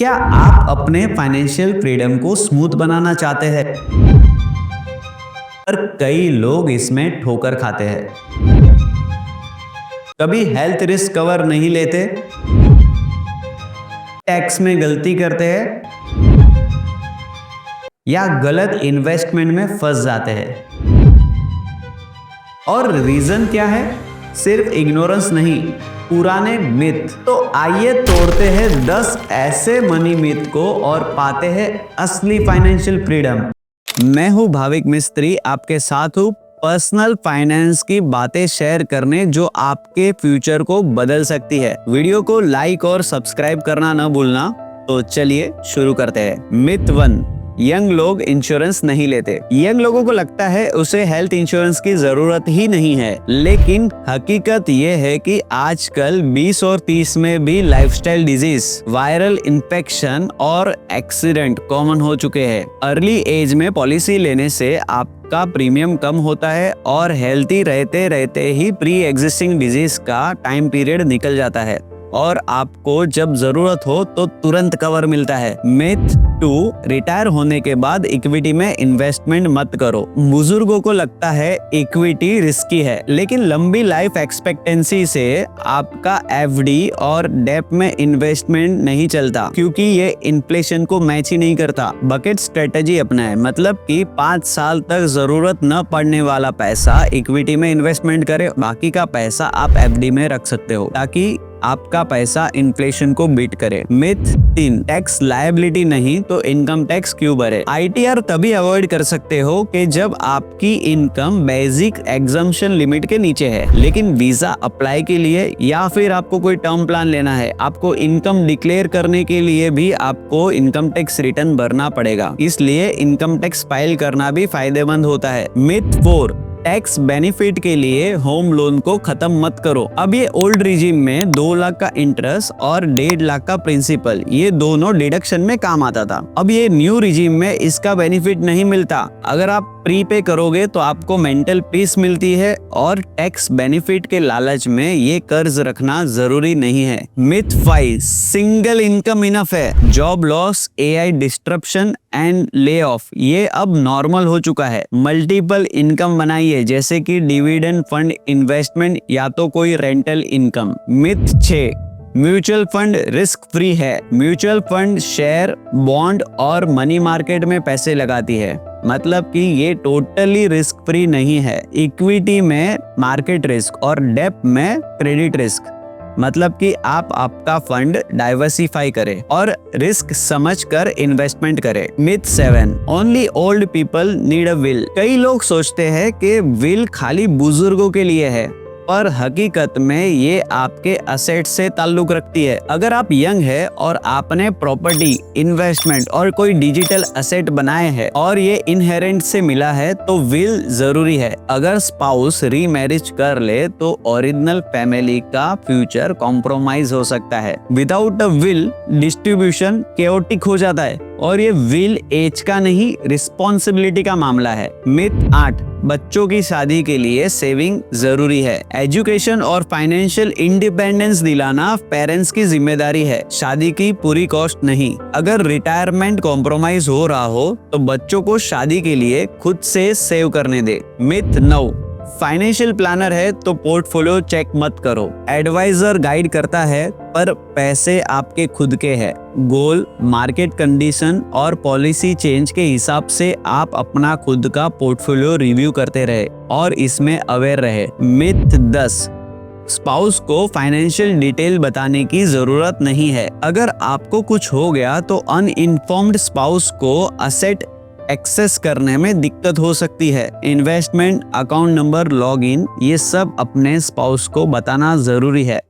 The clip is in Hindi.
क्या आप अपने फाइनेंशियल फ्रीडम को स्मूथ बनाना चाहते हैं? पर कई लोग इसमें ठोकर खाते हैं। कभी हेल्थ रिस्क कवर नहीं लेते, टैक्स में गलती करते हैं या गलत इन्वेस्टमेंट में फंस जाते हैं। और रीजन क्या है? सिर्फ इग्नोरेंस नहीं, पुराने मिथ। तो आइए तोड़ते हैं 10 ऐसे मनी मिथ को और पाते हैं असली फाइनेंशियल फ्रीडम। मैं हूं भाविक मिस्त्री, आपके साथ हूं पर्सनल फाइनेंस की बातें शेयर करने जो आपके फ्यूचर को बदल सकती है। वीडियो को लाइक और सब्सक्राइब करना न भूलना। तो चलिए शुरू करते हैं। मिथ 1, यंग लोग इंश्योरेंस नहीं लेते। यंग लोगों को लगता है उसे हेल्थ इंश्योरेंस की जरूरत ही नहीं है, लेकिन हकीकत ये है कि आजकल 20 और 30 में भी लाइफस्टाइल डिजीज, वायरल इन्फेक्शन और एक्सीडेंट कॉमन हो चुके हैं। अर्ली एज में पॉलिसी लेने से आपका प्रीमियम कम होता है और हेल्थी रहते रहते ही प्री एग्जिस्टिंग डिजीज का टाइम पीरियड निकल जाता है और आपको जब जरूरत हो तो तुरंत कवर मिलता है। मिथ 2, रिटायर होने के बाद इक्विटी में इन्वेस्टमेंट मत करो। बुजुर्गों को लगता है इक्विटी रिस्की है, लेकिन लंबी लाइफ एक्सपेक्टेंसी से आपका एफडी और डेप में इन्वेस्टमेंट नहीं चलता, क्योंकि ये इन्फ्लेशन को मैच ही नहीं करता। बकेट स्ट्रेटेजी अपनाएं, मतलब कि 5 साल तक जरूरत न पड़ने वाला पैसा इक्विटी में इन्वेस्टमेंट करें, बाकी का पैसा आप एफडी में रख सकते हो ताकि आपका पैसा इन्फ्लेशन को बीट करे। मिथ 3, टैक्स लायबिलिटी नहीं तो इनकम टैक्स क्यों भरे। आईटीआर तभी अवॉइड कर सकते हो कि जब आपकी इनकम बेसिक एग्जम्पशन लिमिट के नीचे है, लेकिन वीजा अप्लाई के लिए या फिर आपको कोई टर्म प्लान लेना है, आपको इनकम डिक्लेयर करने के लिए भी आपको इनकम टैक्स रिटर्न भरना पड़ेगा, इसलिए इनकम टैक्स फाइल करना भी फायदेमंद होता है। मिथ 4, टैक्स बेनिफिट के लिए होम लोन को खत्म मत करो। अब ये ओल्ड रिजीम में 2 लाख का इंटरेस्ट और 1.5 लाख का प्रिंसिपल, ये दोनों डिडक्शन में काम आता था। अब ये न्यू रिजीम में इसका बेनिफिट नहीं मिलता। अगर आप प्री पे करोगे तो आपको मेंटल पीस मिलती है और टैक्स बेनिफिट के लालच में ये कर्ज रखना जरूरी नहीं है। मिथ 5, सिंगल इनकम इनफ है। Job loss, AI disruption and lay off ये अब नॉर्मल हो चुका है। मल्टीपल इनकम बनाइए, जैसे कि डिविडेंड फंड इन्वेस्टमेंट या तो कोई rental income. Myth 6, mutual fund risk free है। म्यूचुअल फंड शेयर, बॉन्ड और मनी मार्केट में पैसे लगाती है, मतलब कि ये टोटली रिस्क फ्री नहीं है। इक्विटी में मार्केट रिस्क और डेप में क्रेडिट रिस्क, मतलब कि आप आपका फंड डाइवर्सिफाई करें और रिस्क समझकर इन्वेस्टमेंट करें। Myth 7, only old people need a will. कई लोग सोचते हैं कि विल खाली बुजुर्गों के लिए है, पर हकीकत में ये आपके असेट से ताल्लुक रखती है। अगर आप यंग है और आपने प्रॉपर्टी, इन्वेस्टमेंट और कोई डिजिटल असेट बनाए हैं और ये इनहेरेंट से मिला है तो विल जरूरी है। अगर स्पाउस रीमैरिज कर ले तो ओरिजिनल फैमिली का फ्यूचर कॉम्प्रोमाइज हो सकता है। Without a will distribution chaotic हो जाता है और ये विल एज का नहीं, रिस्पॉन्सिबिलिटी का मामला है। मिथ 8, बच्चों की शादी के लिए सेविंग जरूरी है। एजुकेशन और फाइनेंशियल इंडिपेंडेंस दिलाना पेरेंट्स की जिम्मेदारी है, शादी की पूरी कॉस्ट नहीं। अगर रिटायरमेंट कॉम्प्रोमाइज हो रहा हो तो बच्चों को शादी के लिए खुद से सेव करने दे। मिथ 9, फाइनेंशियल प्लानर है तो पोर्टफोलियो चेक मत करो। एडवाइजर गाइड करता है पर पैसे आपके खुद के हैं। गोल, मार्केट कंडीशन और पॉलिसी चेंज के हिसाब से आप अपना खुद का पोर्टफोलियो रिव्यू करते रहे और इसमें अवेयर रहे। मिथ 10, स्पाउस को फाइनेंशियल डिटेल बताने की जरूरत नहीं है। अगर आपको कुछ हो गया तो अनइन्फॉर्म्ड स्पाउस को असेट एक्सेस करने में दिक्कत हो सकती है। इन्वेस्टमेंट, अकाउंट नंबर, लॉगिन, ये सब अपने स्पाउस को बताना जरूरी है।